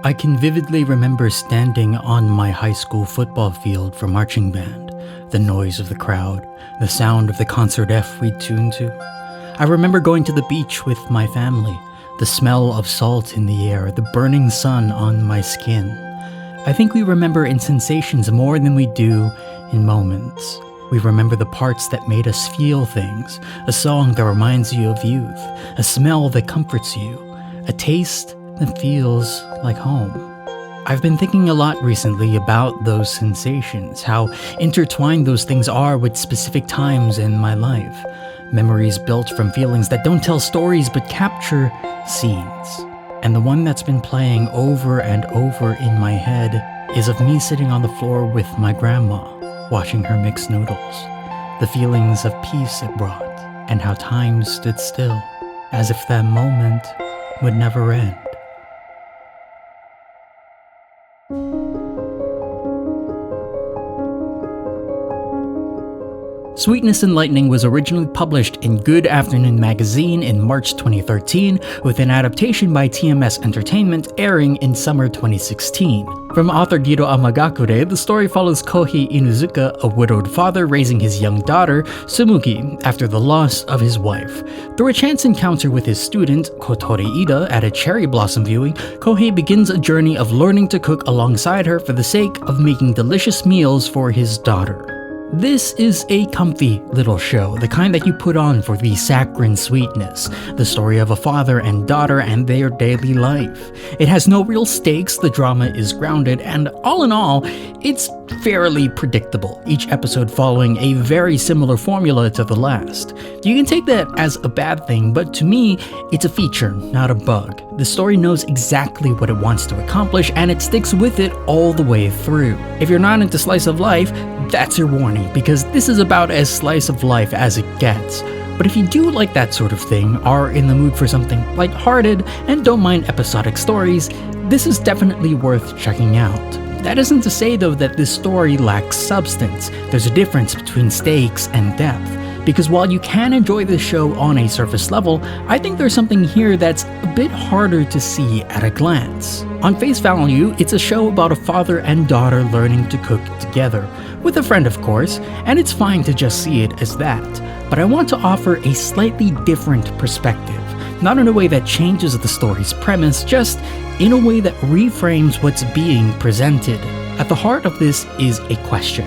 I can vividly remember standing on my high school football field for marching band, the noise of the crowd, the sound of the concert F we'd tuned to. I remember going to the beach with my family, the smell of salt in the air, the burning sun on my skin. I think we remember in sensations more than we do in moments. We remember the parts that made us feel things, a song that reminds you of youth, a smell that comforts you, a taste that feels like home. I've been thinking a lot recently about those sensations, how intertwined those things are with specific times in my life. Memories built from feelings that don't tell stories but capture scenes. And the one that's been playing over and over in my head is of me sitting on the floor with my grandma, watching her mix noodles. The feelings of peace it brought, and how time stood still, as if that moment would never end. Sweetness and Lightning was originally published in Good Afternoon Magazine in March 2013, with an adaptation by TMS Entertainment airing in summer 2016. From author Giro Amagakure, the story follows Kohei Inuzuka, a widowed father raising his young daughter, Sumugi, after the loss of his wife. Through a chance encounter with his student, Kotori Ida, at a cherry blossom viewing, Kohei begins a journey of learning to cook alongside her for the sake of making delicious meals for his daughter. This is a comfy little show, the kind that you put on for the saccharine sweetness, the story of a father and daughter and their daily life. It has no real stakes, the drama is grounded, and all in all, it's fairly predictable, each episode following a very similar formula to the last. You can take that as a bad thing, but to me, it's a feature, not a bug. The story knows exactly what it wants to accomplish, and it sticks with it all the way through. If you're not into slice of life, that's your warning, because this is about as slice of life as it gets. But if you do like that sort of thing, are in the mood for something lighthearted, and don't mind episodic stories, this is definitely worth checking out. That isn't to say though that this story lacks substance. There's a difference between stakes and depth. Because while you can enjoy this show on a surface level, I think there's something here that's a bit harder to see at a glance. On face value, it's a show about a father and daughter learning to cook together, with a friend of course, and it's fine to just see it as that. But I want to offer a slightly different perspective, not in a way that changes the story's premise, just in a way that reframes what's being presented. At the heart of this is a question.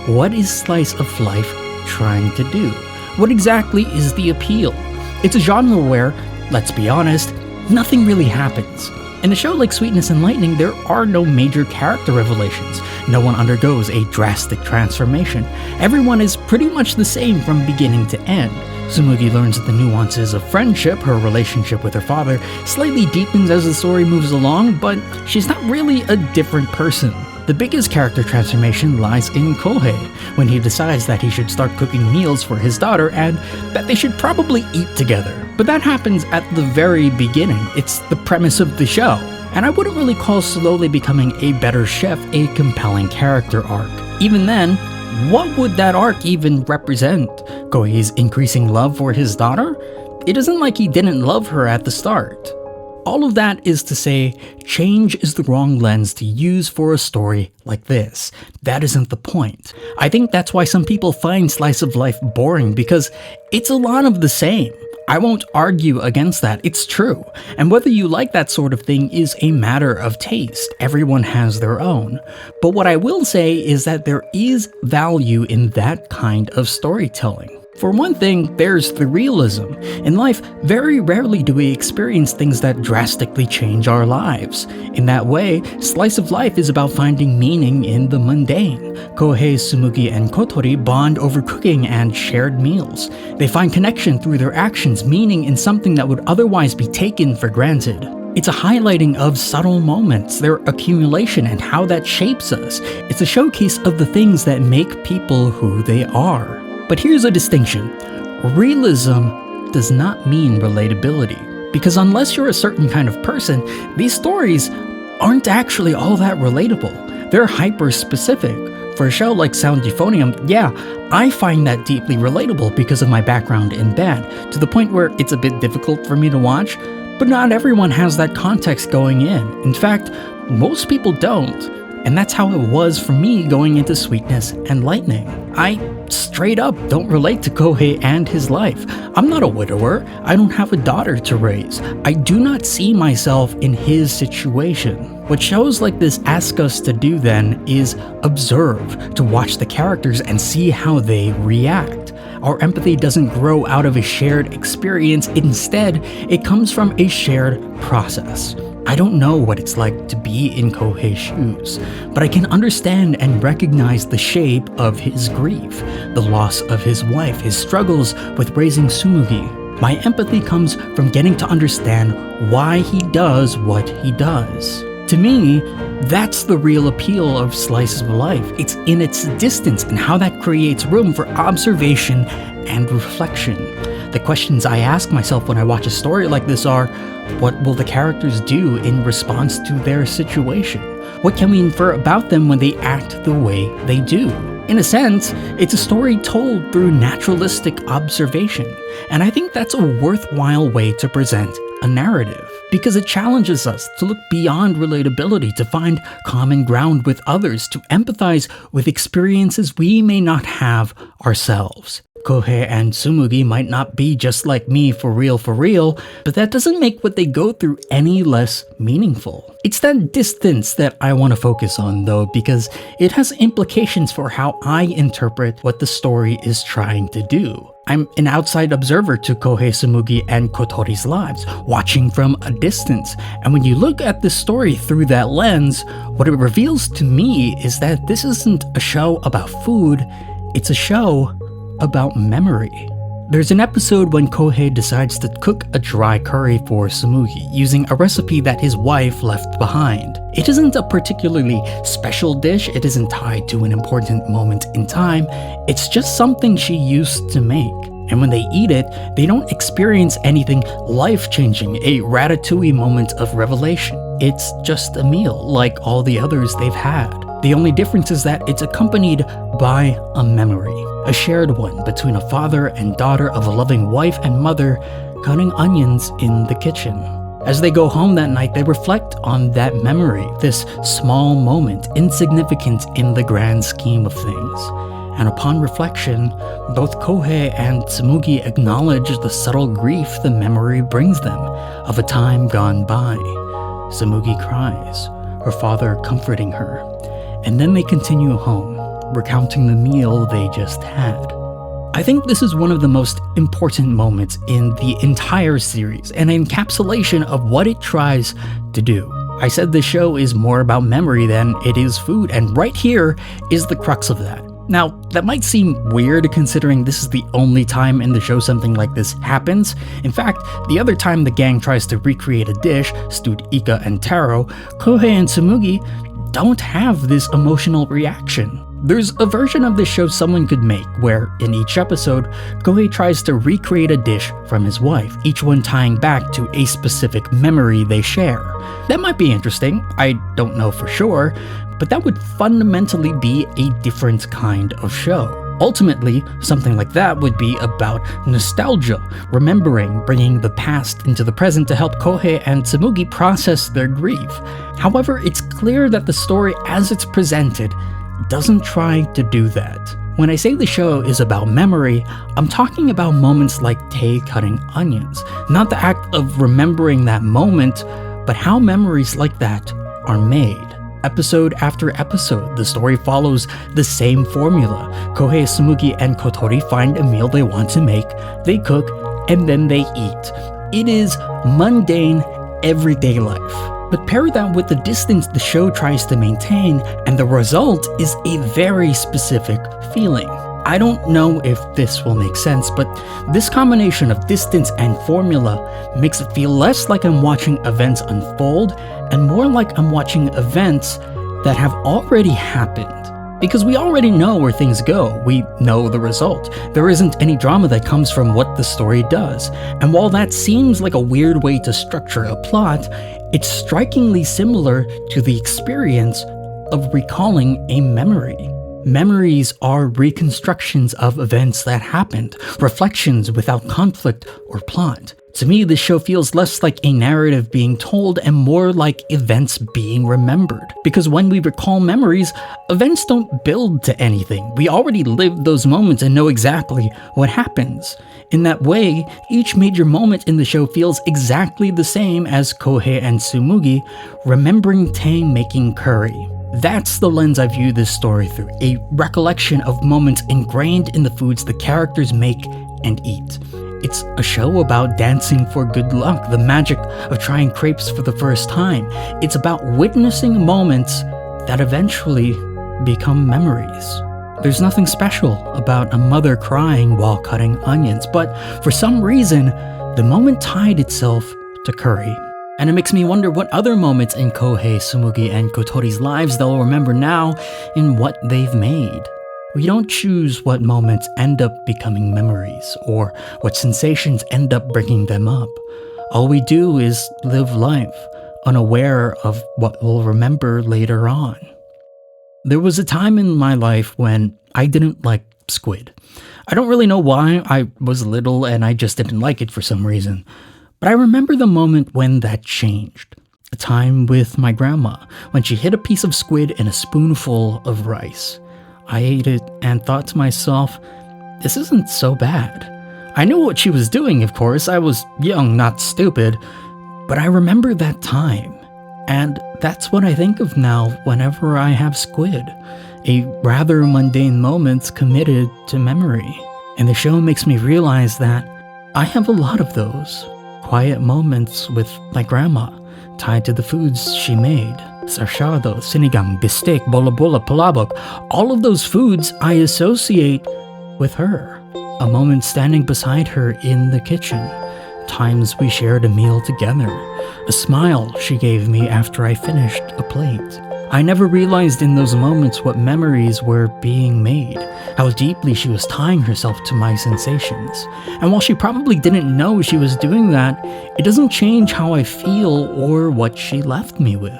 What is slice of life trying to do? What exactly is the appeal? It's a genre where, let's be honest, nothing really happens. In a show like Sweetness and Lightning, there are no major character revelations. No one undergoes a drastic transformation. Everyone is pretty much the same from beginning to end. Sumugi learns the nuances of friendship, her relationship with her father slightly deepens as the story moves along, but she's not really a different person. The biggest character transformation lies in Kohei, when he decides that he should start cooking meals for his daughter and that they should probably eat together. But that happens at the very beginning. It's the premise of the show. And I wouldn't really call slowly becoming a better chef a compelling character arc. Even then, what would that arc even represent? Kohei's increasing love for his daughter? It isn't like he didn't love her at the start. All of that is to say, change is the wrong lens to use for a story like this. That isn't the point. I think that's why some people find slice of life boring, because it's a lot of the same. I won't argue against that, it's true. And whether you like that sort of thing is a matter of taste. Everyone has their own. But what I will say is that there is value in that kind of storytelling. For one thing, there's the realism. In life, very rarely do we experience things that drastically change our lives. In that way, Slice of Life is about finding meaning in the mundane. Kohei, Sumugi, and Kotori bond over cooking and shared meals. They find connection through their actions, meaning in something that would otherwise be taken for granted. It's a highlighting of subtle moments, their accumulation, and how that shapes us. It's a showcase of the things that make people who they are. But here's a distinction. Realism does not mean relatability, because unless you're a certain kind of person, these stories aren't actually all that relatable. They're hyper-specific. For a show like Sound Euphonium, yeah, I find that deeply relatable because of my background in band, to the point where it's a bit difficult for me to watch. But not everyone has that context going in. In fact, most people don't. And that's how it was for me going into Sweetness and Lightning. I straight up don't relate to Kohei and his life. I'm not a widower. I don't have a daughter to raise. I do not see myself in his situation. What shows like this ask us to do then is observe, to watch the characters and see how they react. Our empathy doesn't grow out of a shared experience. Instead, it comes from a shared process. I don't know what it's like to be in Kohei's shoes, but I can understand and recognize the shape of his grief, the loss of his wife, his struggles with raising Tsumugi. My empathy comes from getting to understand why he does what he does. To me, that's the real appeal of Slice of Life. It's in its distance and how that creates room for observation and reflection. The questions I ask myself when I watch a story like this are, what will the characters do in response to their situation? What can we infer about them when they act the way they do? In a sense, it's a story told through naturalistic observation, and I think that's a worthwhile way to present a narrative, because it challenges us to look beyond relatability, to find common ground with others, to empathize with experiences we may not have ourselves. Kohei and Tsumugi might not be just like me for real, but that doesn't make what they go through any less meaningful. It's that distance that I want to focus on though, because it has implications for how I interpret what the story is trying to do. I'm an outside observer to Kohei, Tsumugi, and Kotori's lives, watching from a distance. And when you look at the story through that lens, what it reveals to me is that this isn't a show about food, it's a show about memory. There's an episode when Kohei decides to cook a dry curry for Tsumugi using a recipe that his wife left behind. It isn't a particularly special dish, it isn't tied to an important moment in time, it's just something she used to make. And when they eat it, they don't experience anything life-changing, a ratatouille moment of revelation. It's just a meal like all the others they've had. The only difference is that it's accompanied by a memory. A shared one between a father and daughter of a loving wife and mother cutting onions in the kitchen. As they go home that night, they reflect on that memory, this small moment, insignificant in the grand scheme of things. And upon reflection, both Kohei and Tsumugi acknowledge the subtle grief the memory brings them of a time gone by. Tsumugi cries, her father comforting her, and then they continue home, recounting the meal they just had. I think this is one of the most important moments in the entire series, an encapsulation of what it tries to do. I said the show is more about memory than it is food, and right here is the crux of that. Now, that might seem weird considering this is the only time in the show something like this happens. In fact, the other time the gang tries to recreate a dish, stewed ika and taro, Kohei and Tsumugi don't have this emotional reaction. There's a version of this show someone could make where, in each episode, Kohei tries to recreate a dish from his wife, each one tying back to a specific memory they share. That might be interesting, I don't know for sure, but that would fundamentally be a different kind of show. Ultimately, something like that would be about nostalgia, remembering, bringing the past into the present to help Kohei and Tsumugi process their grief. However, it's clear that the story as it's presented doesn't try to do that. When I say the show is about memory, I'm talking about moments like Tay cutting onions, not the act of remembering that moment, but how memories like that are made. Episode after episode, the story follows the same formula. Kohei, Tsumugi, and Kotori find a meal they want to make, they cook, and then they eat. It is mundane, everyday life. But pair that with the distance the show tries to maintain, and the result is a very specific feeling. I don't know if this will make sense, but this combination of distance and formula makes it feel less like I'm watching events unfold and more like I'm watching events that have already happened. Because we already know where things go, we know the result. There isn't any drama that comes from what the story does. And while that seems like a weird way to structure a plot, it's strikingly similar to the experience of recalling a memory. Memories are reconstructions of events that happened, reflections without conflict or plot. To me, this show feels less like a narrative being told and more like events being remembered. Because when we recall memories, events don't build to anything. We already lived those moments and know exactly what happens. In that way, each major moment in the show feels exactly the same as Kohei and Tsumugi remembering Tang making curry. That's the lens I view this story through, a recollection of moments ingrained in the foods the characters make and eat. It's a show about dancing for good luck, the magic of trying crepes for the first time. It's about witnessing moments that eventually become memories. There's nothing special about a mother crying while cutting onions, but for some reason, the moment tied itself to curry. And it makes me wonder what other moments in Kohei, Tsumugi, and Kotori's lives they'll remember now in what they've made. We don't choose what moments end up becoming memories, or what sensations end up bringing them up. All we do is live life, unaware of what we'll remember later on. There was a time in my life when I didn't like squid. I don't really know why. I was little and I just didn't like it for some reason. But I remember the moment when that changed. A time with my grandma, when she hid a piece of squid in a spoonful of rice. I ate it and thought to myself, this isn't so bad. I knew what she was doing, of course. I was young, not stupid. But I remember that time. And that's what I think of now whenever I have squid. A rather mundane moment committed to memory. And the show makes me realize that I have a lot of those quiet moments with my grandma, tied to the foods she made. Sarshado, sinigang, bistek, bola-bola, palabok, all of those foods I associate with her. A moment standing beside her in the kitchen. Times we shared a meal together. A smile she gave me after I finished a plate. I never realized in those moments what memories were being made, how deeply she was tying herself to my sensations. And while she probably didn't know she was doing that, it doesn't change how I feel or what she left me with.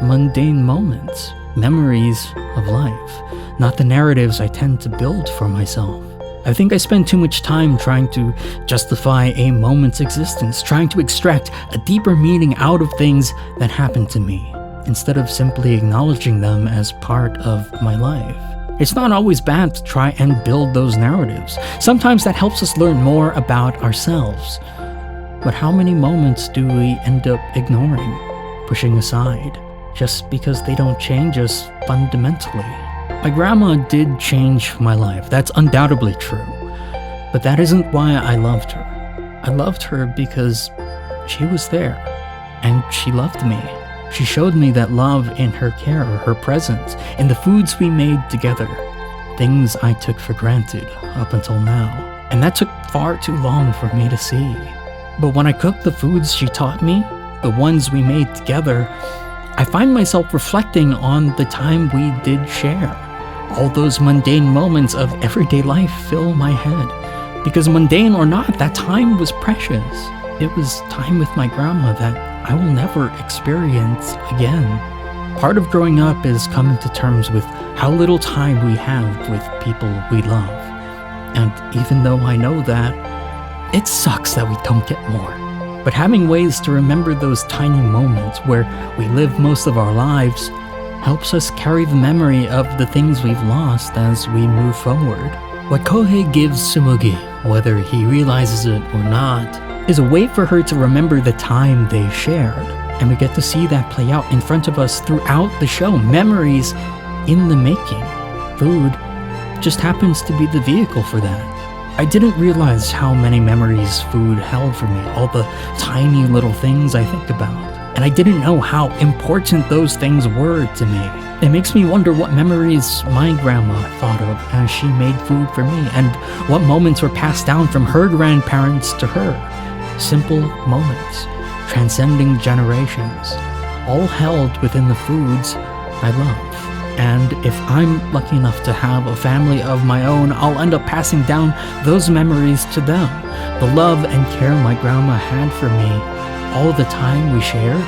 Mundane moments, memories of life, not the narratives I tend to build for myself. I think I spend too much time trying to justify a moment's existence, trying to extract a deeper meaning out of things that happened to me, instead of simply acknowledging them as part of my life. It's not always bad to try and build those narratives. Sometimes that helps us learn more about ourselves. But how many moments do we end up ignoring, pushing aside, just because they don't change us fundamentally? My grandma did change my life, that's undoubtedly true. But that isn't why I loved her. I loved her because she was there, and she loved me. She showed me that love in her care, her presence, in the foods we made together. Things I took for granted up until now. And that took far too long for me to see. But when I cooked the foods she taught me, the ones we made together, I find myself reflecting on the time we did share. All those mundane moments of everyday life fill my head. Because mundane or not, that time was precious. It was time with my grandma that I will never experience again. Part of growing up is coming to terms with how little time we have with people we love. And even though I know that, it sucks that we don't get more. But having ways to remember those tiny moments where we live most of our lives helps us carry the memory of the things we've lost as we move forward. What Kohei gives Tsumugi, whether he realizes it or not, is a way for her to remember the time they shared. And we get to see that play out in front of us throughout the show. Memories in the making. Food just happens to be the vehicle for that. I didn't realize how many memories food held for me, all the tiny little things I think about. And I didn't know how important those things were to me. It makes me wonder what memories my grandma thought of as she made food for me, and what moments were passed down from her grandparents to her. Simple moments, transcending generations, all held within the foods I love. And if I'm lucky enough to have a family of my own, I'll end up passing down those memories to them. The love and care my grandma had for me, all the time we shared,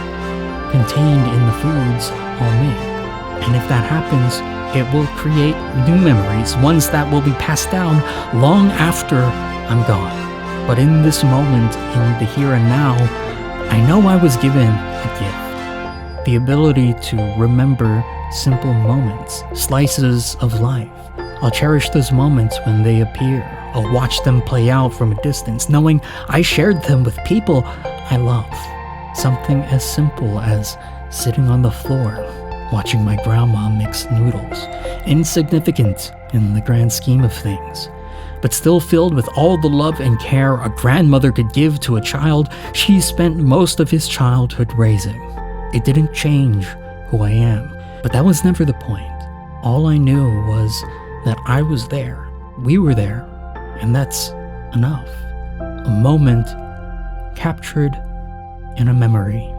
contained in the foods I'll make. And if that happens, it will create new memories, ones that will be passed down long after I'm gone. But in this moment, in the here and now, I know I was given a gift. The ability to remember simple moments, slices of life. I'll cherish those moments when they appear. I'll watch them play out from a distance, knowing I shared them with people I love. Something as simple as sitting on the floor, watching my grandma mix noodles. Insignificant in the grand scheme of things, but still filled with all the love and care a grandmother could give to a child she spent most of his childhood raising. It didn't change who I am, but that was never the point. All I knew was that I was there, we were there, and that's enough. A moment captured in a memory.